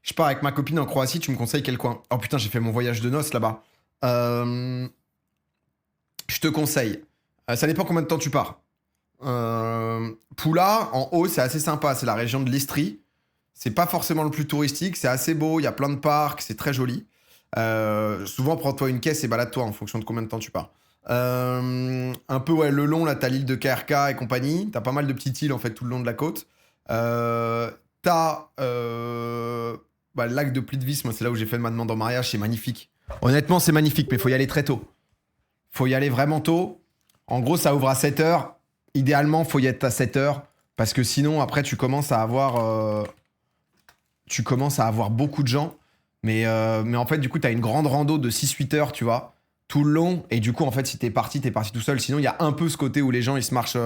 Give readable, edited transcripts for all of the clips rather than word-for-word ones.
Je pars avec ma copine en Croatie, tu me conseilles quel coin? Oh putain, j'ai fait mon voyage de noces là-bas. Euh, Je te conseille. Ça dépend combien de temps tu pars. Pula, en haut, c'est assez sympa. C'est la région de l'Istrie. C'est pas forcément le plus touristique. C'est assez beau. Il y a plein de parcs. C'est très joli. Souvent, prends-toi une caisse et balade-toi en fonction de combien de temps tu pars. Un peu, ouais, le long, là, t'as l'île de KRK et compagnie. T'as pas mal de petites îles, en fait, tout le long de la côte. T'as le lac de Plitvice. Moi, c'est là où j'ai fait ma demande en mariage. C'est magnifique. Honnêtement, c'est magnifique, mais faut y aller très tôt. Faut y aller vraiment tôt. En gros, ça ouvre à 7h. Idéalement, faut y être à 7h. Parce que sinon, après, tu commences à avoir beaucoup de gens. Mais en fait, du coup, tu as une grande rando de 6-8 heures, tu vois, tout le long. Et du coup, en fait, si t'es parti tout seul. Sinon, il y a un peu ce côté où les gens, ils se marchent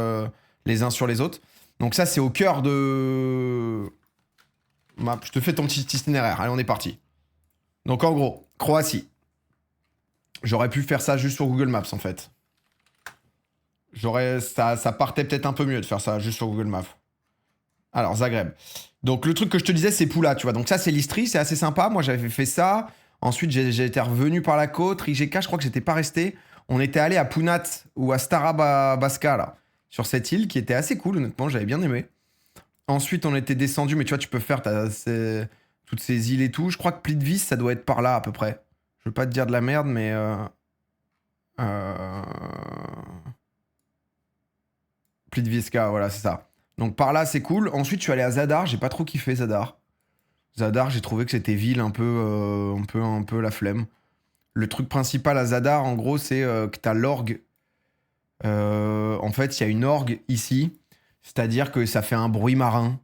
les uns sur les autres. Donc ça, c'est au cœur de... Je te fais ton petit itinéraire. Allez, on est parti. Donc en gros, Croatie. J'aurais pu faire ça juste sur Google Maps, en fait. Ça partait peut-être un peu mieux de faire ça juste sur Google Maps. Alors, Zagreb. Donc, le truc que je te disais, c'est Pula, tu vois. Donc, ça, c'est l'Istrie, c'est assez sympa. Moi, j'avais fait ça. Ensuite, j'ai été revenu par la côte. Rijeka, je crois que j'étais pas resté. On était allé à Punat ou à Stara Baska, là, sur cette île, qui était assez cool, honnêtement. J'avais bien aimé. Ensuite, on était descendu, mais tu vois, tu peux faire toutes ces îles et tout. Je crois que Plitvice, ça doit être par là, à peu près. Je veux pas te dire de la merde, mais... Plitvice, voilà, c'est ça. Donc par là, c'est cool. Ensuite, je suis allé à Zadar. J'ai pas trop kiffé Zadar. Zadar, j'ai trouvé que c'était ville un peu la flemme. Le truc principal à Zadar, en gros, c'est que t'as l'orgue. En fait, il y a une orgue ici. C'est-à-dire que ça fait un bruit marin.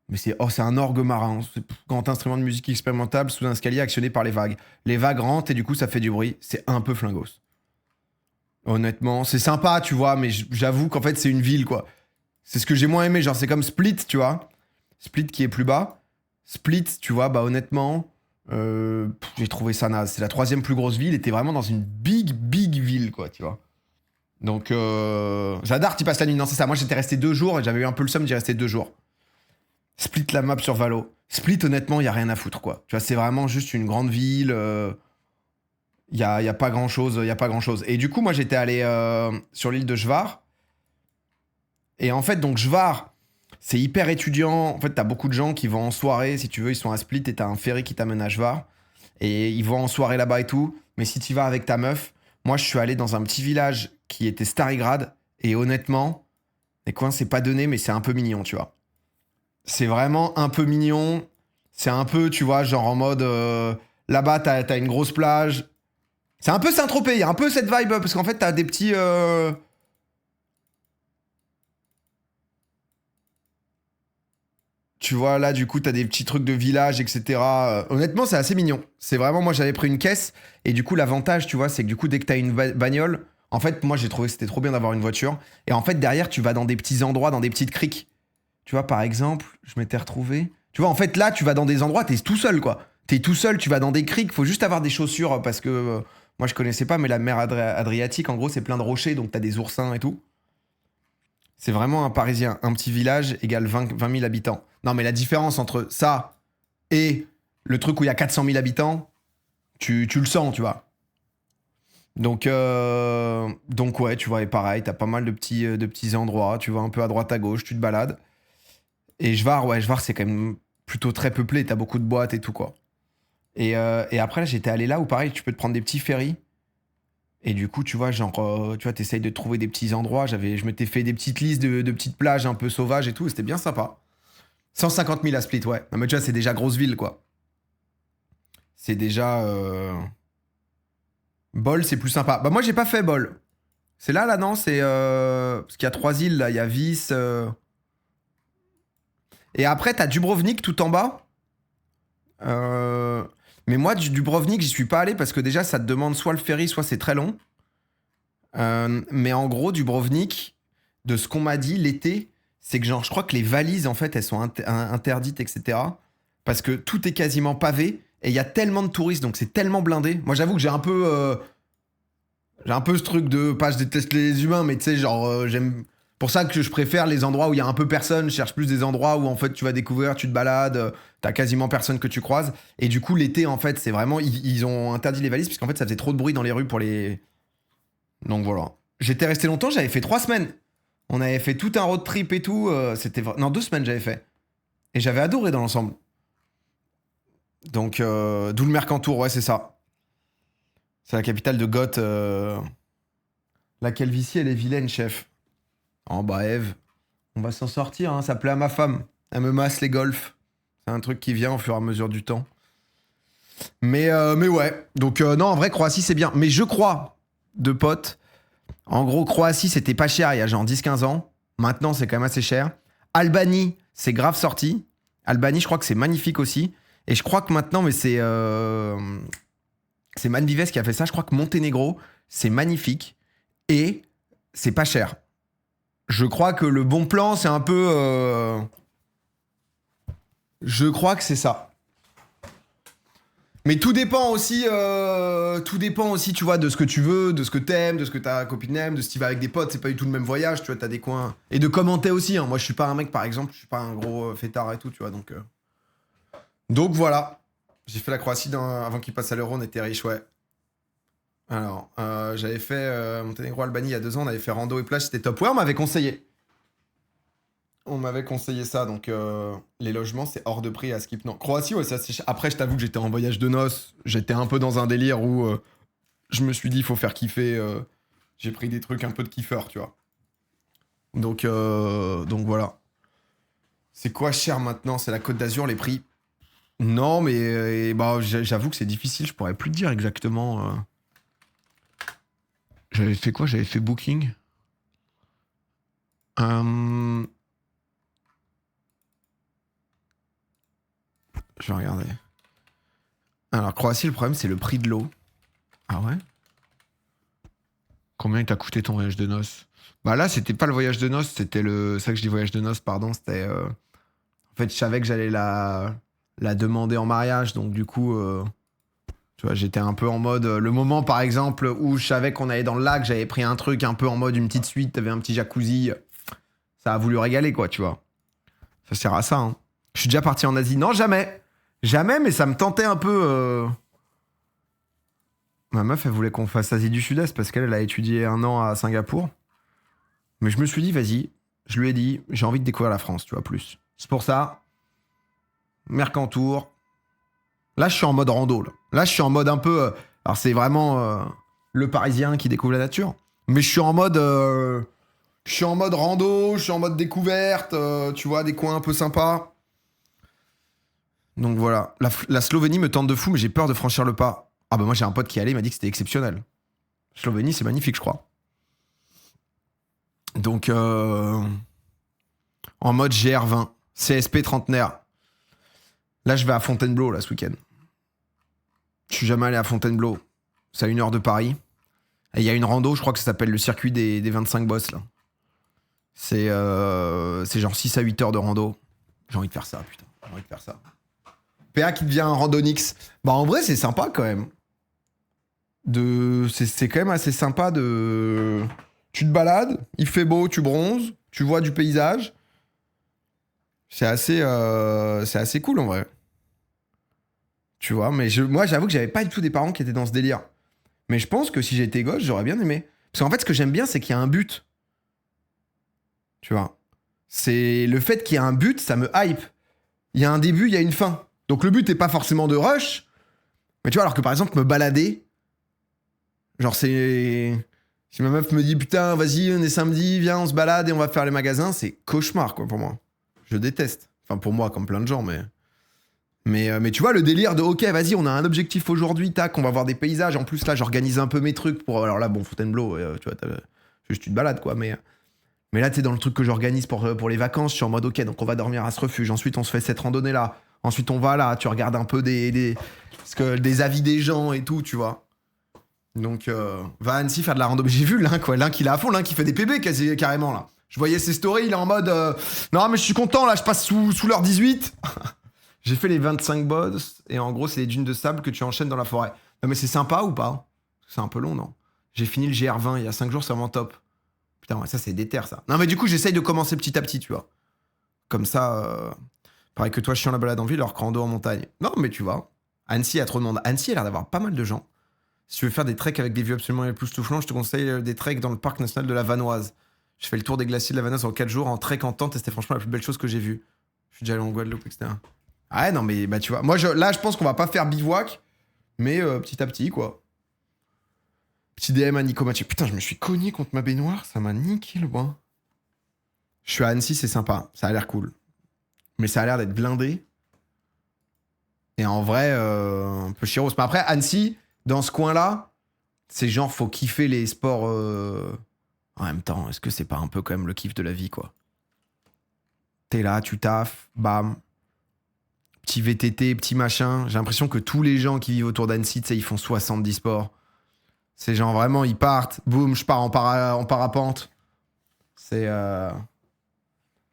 Mais c'est un orgue marin. C'est un grand instrument de musique expérimentale sous un escalier actionné par les vagues. Les vagues rentrent et du coup, ça fait du bruit. C'est un peu flingos. Honnêtement, c'est sympa, tu vois, mais j'avoue qu'en fait, c'est une ville, quoi. C'est ce que j'ai moins aimé, genre c'est comme Split, tu vois. Split qui est plus bas. Split, tu vois, bah honnêtement, j'ai trouvé ça naze. C'est la 3e plus grosse ville et t'es vraiment dans une big ville, quoi, tu vois. Donc, Zadar, t'y passes la nuit. Non, c'est ça. Moi, j'étais resté 2 jours et j'avais eu un peu le somme, j'y resté 2 jours. Split la map sur Valo. Split, honnêtement, y a rien à foutre, quoi. Tu vois, c'est vraiment juste une grande ville. Y a pas grand-chose, y a pas grand-chose. Et du coup, moi, j'étais allé sur l'île de Jvar. Et en fait, donc Jvar, c'est hyper étudiant. En fait, t'as beaucoup de gens qui vont en soirée, si tu veux, ils sont à Split et t'as un ferry qui t'amène à Jvar. Et ils vont en soirée là-bas et tout. Mais si tu vas avec ta meuf, moi, je suis allé dans un petit village qui était Starigrad. Et honnêtement, les coins, c'est pas donné, mais c'est un peu mignon, tu vois. C'est vraiment un peu mignon. C'est un peu, tu vois, genre en mode... là-bas, t'as une grosse plage. C'est un peu Saint-Tropez, il y a un peu cette vibe, parce qu'en fait, t'as des petits... Tu vois, là, du coup, t'as des petits trucs de village, etc. Honnêtement, c'est assez mignon. C'est vraiment, moi, j'avais pris une caisse, et du coup, l'avantage, tu vois, c'est que du coup, dès que t'as une bagnole, en fait, moi, j'ai trouvé que c'était trop bien d'avoir une voiture. Et en fait, derrière, tu vas dans des petits endroits, dans des petites criques. Tu vois, par exemple, je m'étais retrouvé... Tu vois, en fait, là, tu vas dans des endroits, t'es tout seul, quoi. T'es tout seul, tu vas dans des criques, faut juste avoir des chaussures, parce que... moi, je connaissais pas, mais la mer Adriatique, en gros, c'est plein de rochers, donc t'as des oursins et tout. C'est vraiment un Parisien. Un petit village égale 20 000 habitants. Non, mais la différence entre ça et le truc où il y a 400 000 habitants, tu le sens, tu vois. Donc ouais, tu vois, et pareil, t'as pas mal de petits endroits. Tu vas un peu à droite, à gauche, tu te balades. Et Jvar, c'est quand même plutôt très peuplé. T'as beaucoup de boîtes et tout, quoi. Et après, là, j'étais allé là où, pareil, tu peux te prendre des petits ferries. Et du coup, tu vois, genre, tu vois, t'essayes de trouver des petits endroits. Je m'étais fait des petites listes de petites plages un peu sauvages et tout. Et c'était bien sympa. 150 000 à Split, ouais. Non, mais tu vois, c'est déjà grosse ville, quoi. C'est déjà... Bol, c'est plus sympa. Bah moi, j'ai pas fait Bol. C'est là, non? C'est... Parce qu'il y a 3 îles, là. Il y a Vis... Et après, t'as Dubrovnik tout en bas. Mais moi, Dubrovnik, j'y suis pas allé parce que déjà, ça te demande soit le ferry, soit c'est très long. Mais en gros, Dubrovnik, de ce qu'on m'a dit l'été, c'est que genre, je crois que les valises, en fait, elles sont interdites, etc. Parce que tout est quasiment pavé et il y a tellement de touristes, donc c'est tellement blindé. Moi, j'avoue que j'ai un peu ce truc de, pas je déteste les humains, mais tu sais, genre, j'aime... Pour ça que je préfère les endroits où il y a un peu personne. Je cherche plus des endroits où en fait tu vas découvrir, tu te balades, t'as quasiment personne que tu croises. Et du coup, l'été, en fait, c'est vraiment. Ils ont interdit les valises parce qu'en fait, ça faisait trop de bruit dans les rues pour les. Donc voilà. J'étais resté longtemps, j'avais fait 3 semaines. On avait fait tout un road trip et tout. Non, 2 semaines j'avais fait. Et j'avais adoré dans l'ensemble. Donc, d'où le Mercantour, ouais, c'est ça. C'est la capitale de Goth. La calvitie, elle est vilaine, chef. Oh bah, Eve, on va s'en sortir, hein. Ça plaît à ma femme. Elle me masse les golfs. C'est un truc qui vient au fur et à mesure du temps. Mais ouais. Donc, non, en vrai, Croatie, c'est bien. Mais je crois, de potes, en gros, Croatie, c'était pas cher il y a genre 10-15 ans. Maintenant, c'est quand même assez cher. Albanie, c'est grave sorti. Albanie, je crois que c'est magnifique aussi. Et je crois que maintenant, mais c'est Man Vives qui a fait ça. Je crois que Monténégro, c'est magnifique. Et c'est pas cher. Je crois que le bon plan, c'est un peu... Je crois que c'est ça. Mais tout dépend aussi, tu vois, de ce que tu veux, de ce que t'aimes, de ce que ta copine aime, de si tu vas avec des potes, c'est pas du tout le même voyage, tu vois, t'as des coins... Et de commenter aussi, hein. Moi, je suis pas un mec, par exemple, je suis pas un gros fêtard et tout, tu vois, donc... Donc voilà. J'ai fait la Croatie avant qu'il passe à l'euro, on était riche, ouais. Alors, j'avais fait Monténégro, Albanie il y a 2 ans, on avait fait rando et plage, c'était top. Ouais, on m'avait conseillé. On m'avait conseillé ça, donc les logements, c'est hors de prix à Skip. Non, Croatie, ouais, c'est assez cher. Après, je t'avoue que j'étais en voyage de noces. J'étais un peu dans un délire où je me suis dit, il faut faire kiffer. J'ai pris des trucs un peu de kiffeur, tu vois. Donc voilà. C'est quoi cher maintenant? C'est la Côte d'Azur, les prix? Non, mais bah, j'avoue que c'est difficile. Je pourrais plus te dire exactement. J'avais fait quoi? J'avais fait Booking. Je vais regarder. Alors, Croatie, le problème, c'est le prix de l'eau. Ah ouais? Combien il t'a coûté ton voyage de noces? Bah là, c'était pas le voyage de noces, c'était le... C'est ça que je dis voyage de noces, pardon, c'était... En fait, je savais que j'allais la demander en mariage, donc du coup... Tu vois, j'étais un peu en mode... Le moment, par exemple, où je savais qu'on allait dans le lac, j'avais pris un truc un peu en mode une petite suite, t'avais un petit jacuzzi. Ça a voulu régaler, quoi, tu vois. Ça sert à ça, hein. Je suis déjà parti en Asie. Non, jamais. Jamais, mais ça me tentait un peu... Ma meuf, elle voulait qu'on fasse Asie du Sud-Est parce qu'elle a étudié 1 an à Singapour. Mais je me suis dit, vas-y. Je lui ai dit, j'ai envie de découvrir la France, tu vois, plus. C'est pour ça. Mercantour. Là, je suis en mode rando, là. Là, je suis en mode un peu... alors, c'est vraiment le Parisien qui découvre la nature. Mais je suis en mode... je suis en mode rando, je suis en mode découverte, tu vois, des coins un peu sympas. Donc voilà. La Slovénie me tente de fou, mais j'ai peur de franchir le pas. Ah bah moi j'ai un pote qui est allé, il m'a dit que c'était exceptionnel. Slovénie, c'est magnifique, je crois. Donc, en mode GR20, CSP trentenaire. Là, je vais à Fontainebleau, là, ce week-end. Je suis jamais allé à Fontainebleau. C'est à 1 heure de Paris. Et il y a une rando, je crois que ça s'appelle le circuit des 25 bosses, là. C'est genre 6 à 8 heures de rando. J'ai envie de faire ça, putain. J'ai envie de faire ça. PA qui devient un randonix. Bah, en vrai, c'est sympa, quand même. C'est quand même assez sympa de... Tu te balades, il fait beau, tu bronzes, tu vois du paysage. C'est assez cool en vrai. Tu vois, mais moi j'avoue que j'avais pas du tout des parents qui étaient dans ce délire. Mais je pense que si j'étais gosse, j'aurais bien aimé. Parce qu'en fait, ce que j'aime bien, c'est qu'il y a un but. Tu vois. C'est le fait qu'il y a un but, ça me hype. Il y a un début, il y a une fin. Donc le but n'est pas forcément de rush. Mais tu vois, alors que par exemple, me balader, genre c'est... Si ma meuf me dit putain, vas-y, on est samedi, viens, on se balade et on va faire les magasins, c'est cauchemar quoi pour moi. Je déteste. Enfin pour moi, comme plein de gens, mais tu vois le délire de ok, vas-y, on a un objectif aujourd'hui, tac, on va voir des paysages. En plus là, j'organise un peu mes trucs pour. Alors là, bon, Fontainebleau, tu vois, juste tu te balades quoi, mais là, tu sais, dans le truc que j'organise pour les vacances, je suis en mode ok, donc on va dormir à ce refuge. Ensuite, on se fait cette randonnée là. Ensuite, on va là, tu regardes un peu des avis des gens et tout, tu vois. Donc, va à Annecy faire de la rando. J'ai vu l'un, quoi. L'un qui l'a à fond, l'un qui fait des PB carrément, là. Je voyais ses stories, il est en mode non, mais je suis content, là, je passe sous l'heure 18. J'ai fait les 25 boss, et en gros, c'est les dunes de sable que tu enchaînes dans la forêt. Non, mais c'est sympa ou pas? C'est un peu long, non? J'ai fini le GR20 il y a 5 jours, c'est vraiment top. Putain, ouais, ça, c'est déter, ça. Non, mais du coup, j'essaye de commencer petit à petit, tu vois. Comme ça, pareil que toi, je suis en la balade en ville, alors rando en montagne. Non, mais tu vois, Annecy a trop de monde. Annecy a l'air d'avoir pas mal de gens. Si tu veux faire des treks avec des vues absolument époustouflantes, je te conseille des treks dans le parc national de la Vanoise. Je fais le tour des glaciers de la Vanoise en 4 jours en trek en tente et c'était franchement la plus belle chose que j'ai vue. Je suis déjà allé en Guadeloupe, etc. Ah ouais, non, mais bah tu vois, moi là, je pense qu'on va pas faire bivouac, mais petit à petit, quoi. Petit DM à Nico Mathieu. Putain, je me suis cogné contre ma baignoire, ça m'a niqué le bras. Je suis à Annecy, c'est sympa, ça a l'air cool. Mais ça a l'air d'être blindé. Et en vrai, un peu chiros. Mais après, Annecy, dans ce coin-là, c'est genre, faut kiffer les sports. En même temps, est-ce que c'est pas un peu quand même le kiff de la vie, quoi? T'es là, tu taffes, bam. Petit VTT, petit machin. J'ai l'impression que tous les gens qui vivent autour d'Annecy, tu sais, ils font 70 sports. C'est genre vraiment, ils partent, boum, je pars en parapente. C'est.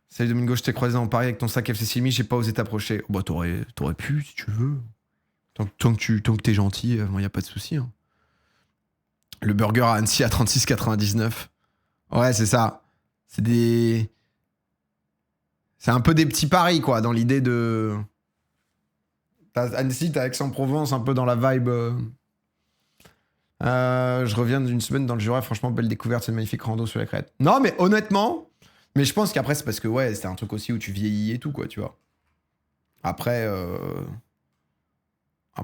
Salut Domingo, je t'ai croisé en Paris avec ton sac FC Silmi, j'ai pas osé t'approcher. Bah, t'aurais pu si tu veux. Tant que t'es gentil, moi, y a pas de souci. Hein. Le burger à Annecy à 36,99. Ouais, c'est ça. C'est des. C'est un peu des petits paris, quoi, dans l'idée de. T'as Annecy, t'as Aix-en-Provence, un peu dans la vibe. Je reviens d'une semaine dans le Jura, franchement, belle découverte, c'est une magnifique rando sur la crête. Non, mais honnêtement, mais je pense qu'après, c'est parce que, ouais, c'est un truc aussi où tu vieillis et tout, quoi, tu vois. Après,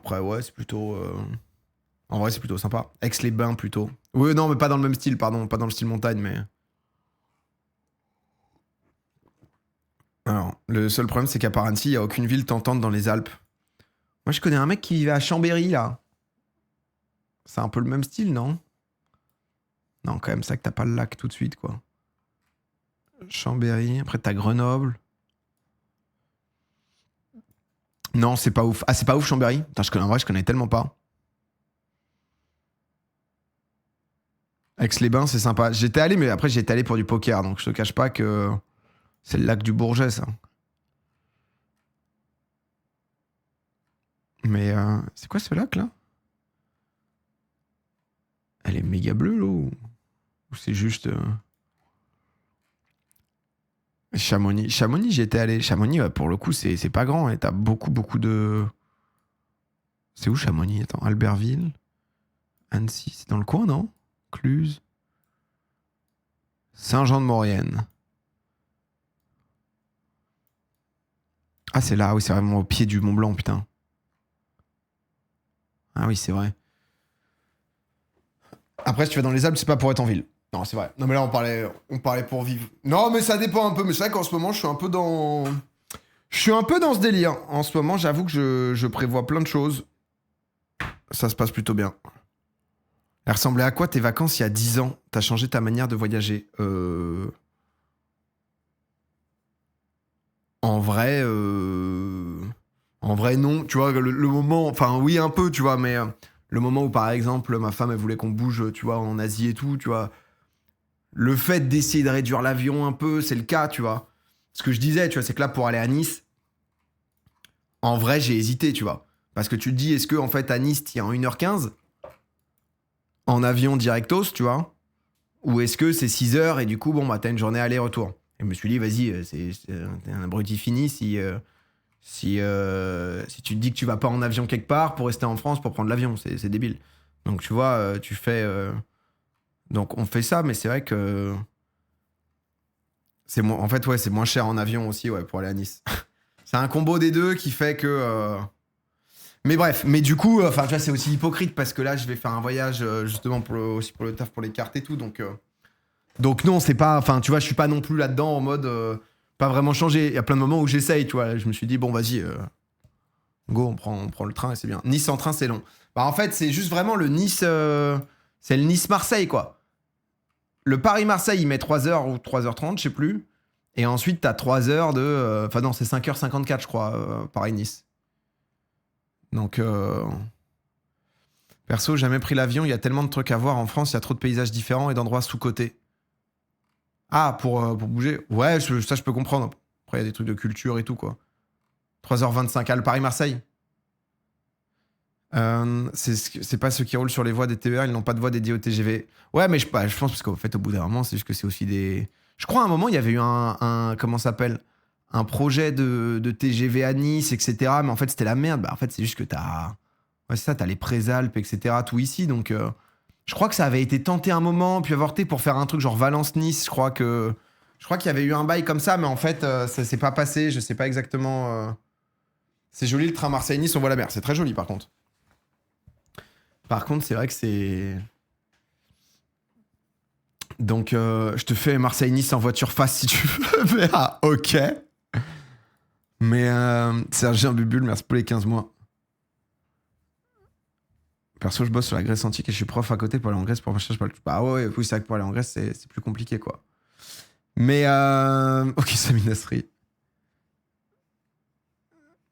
ouais, c'est plutôt. En vrai, c'est plutôt sympa. Aix-les-Bains, plutôt. Oui, non, mais pas dans le même style, pardon, pas dans le style montagne, mais. Alors, le seul problème, c'est qu'à part Annecy, il n'y a aucune ville tentante dans les Alpes. Moi, je connais un mec qui vivait à Chambéry, là. C'est un peu le même style, non? Non, quand même, ça que t'as pas le lac tout de suite, quoi. Chambéry, après t'as Grenoble. Non, c'est pas ouf. Ah, c'est pas ouf, Chambéry? Putain, en vrai, je connais tellement pas. Aix-les-Bains, c'est sympa. J'étais allé, mais après, j'étais allé pour du poker, donc je te cache pas que c'est le lac du Bourget, ça. Mais c'est quoi ce lac, là? Elle est méga bleue, l'eau? Ou c'est juste. Chamonix. Chamonix, j'y étais allé. Chamonix, ouais, pour le coup, c'est pas grand. Et t'as beaucoup de. C'est où Chamonix? Attends, Albertville, Annecy, c'est dans le coin, non? Cluse, Saint-Jean-de-Maurienne. Ah, c'est là, oui, c'est vraiment au pied du Mont Blanc, putain. Ah oui, c'est vrai. Après, si tu vas dans les Alpes, c'est pas pour être en ville. Non, c'est vrai. Non, mais là, on parlait pour vivre. Non, mais ça dépend un peu. Mais c'est vrai qu'en ce moment, je suis un peu dans. Je suis un peu dans ce délire. En ce moment, j'avoue que je prévois plein de choses. Ça se passe plutôt bien. Elle ressemblait à quoi tes vacances il y a 10 ans? T'as changé ta manière de voyager? En vrai, en vrai, non. Tu vois, le moment, enfin, oui, un peu, tu vois, mais le moment où, par exemple, ma femme, elle voulait qu'on bouge, tu vois, en Asie et tout, tu vois, le fait d'essayer de réduire l'avion un peu, c'est le cas, tu vois. Ce que je disais, tu vois, c'est que là, pour aller à Nice, en vrai, j'ai hésité, tu vois. Parce que tu te dis, est-ce que, en fait, à Nice, t'y es en 1h15, en avion directos, tu vois, ou est-ce que c'est 6 heures et du coup, bon, bah, t'as une journée aller-retour. Et je me suis dit, vas-y, c'est un abruti fini si tu te dis que tu vas pas en avion quelque part pour rester en France pour prendre l'avion, c'est débile. Donc tu vois, tu fais. Donc on fait ça, mais c'est vrai que en fait, ouais, c'est moins cher en avion aussi, ouais, pour aller à Nice. C'est un combo des deux qui fait que. Mais bref, mais du coup, enfin, tu vois, c'est aussi hypocrite parce que là, je vais faire un voyage justement aussi pour le taf, pour les cartes et tout, donc non, c'est pas. Enfin, tu vois, je suis pas non plus là-dedans en mode. Pas vraiment changé. Il y a plein de moments où j'essaye, tu vois. Je me suis dit, bon, vas-y, go, on prend le train et c'est bien. Nice en train, c'est long. Bah, en fait, c'est juste vraiment le Nice. C'est le Nice-Marseille, quoi. Le Paris-Marseille, il met 3h ou 3h30, je sais plus. Et ensuite, t'as 3 heures de. Enfin, non, c'est 5h54, je crois, Paris-Nice. Donc. Perso, jamais pris l'avion. Il y a tellement de trucs à voir en France. Il y a trop de paysages différents et d'endroits sous-cotés. Ah, pour bouger. Ouais, ça, je peux comprendre. Après, il y a des trucs de culture et tout, quoi. 3h25. Ah, le Paris-Marseille. C'est pas ceux qui roulent sur les voies des TER, ils n'ont pas de voie dédiée au TGV. Ouais, mais je pense parce qu'en fait, au bout d'un moment, c'est juste que c'est aussi des. Je crois à un moment, il y avait eu comment ça s'appelle? Un projet de TGV à Nice, etc. Mais en fait, c'était la merde. Bah, en fait, c'est juste que t'as. Ouais, c'est ça, t'as les Présalpes, etc. Tout ici. Donc, je crois que ça avait été tenté un moment, puis avorté pour faire un truc genre Valence-Nice. Je crois qu'il y avait eu un bail comme ça, mais en fait, ça s'est pas passé. Je sais pas exactement. C'est joli le train Marseille-Nice, on voit la mer. C'est très joli par contre. Par contre, c'est vrai que c'est. Donc, je te fais Marseille-Nice en voiture face si tu veux. Mais, ah, ok. Mais Sergien Bubule, merci pour les 15 mois. Perso, je bosse sur la Grèce antique et je suis prof à côté pour aller en Grèce pour machin. Bah ouais, oui, c'est vrai que pour aller en Grèce, c'est plus compliqué, quoi. Mais, ok, Sami Nasri.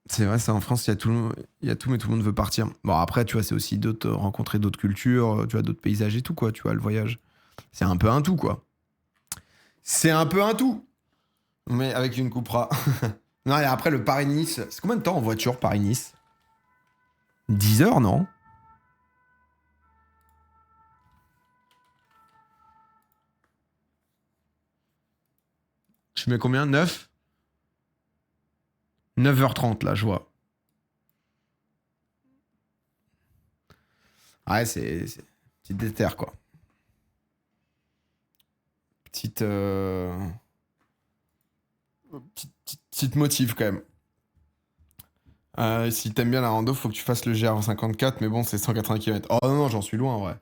C'est vrai, ça, en France, il y a tout, mais tout le monde veut partir. Bon, après, tu vois, c'est aussi rencontrer d'autres cultures, tu vois, d'autres paysages et tout, quoi, tu vois, le voyage. C'est un peu un tout, quoi. C'est un peu un tout. Mais avec une Cupra. Non, et après, le Paris-Nice. C'est combien de temps en voiture, Paris-Nice? 10 heures, non? Je mets combien? 9? 9h30, là, je vois. Ouais, c'est petite déterre, quoi. Petite, petite motive, quand même. Si t'aimes bien la rando, faut que tu fasses le GR54, mais bon, c'est 180 km. Oh non, non, j'en suis loin, ouais.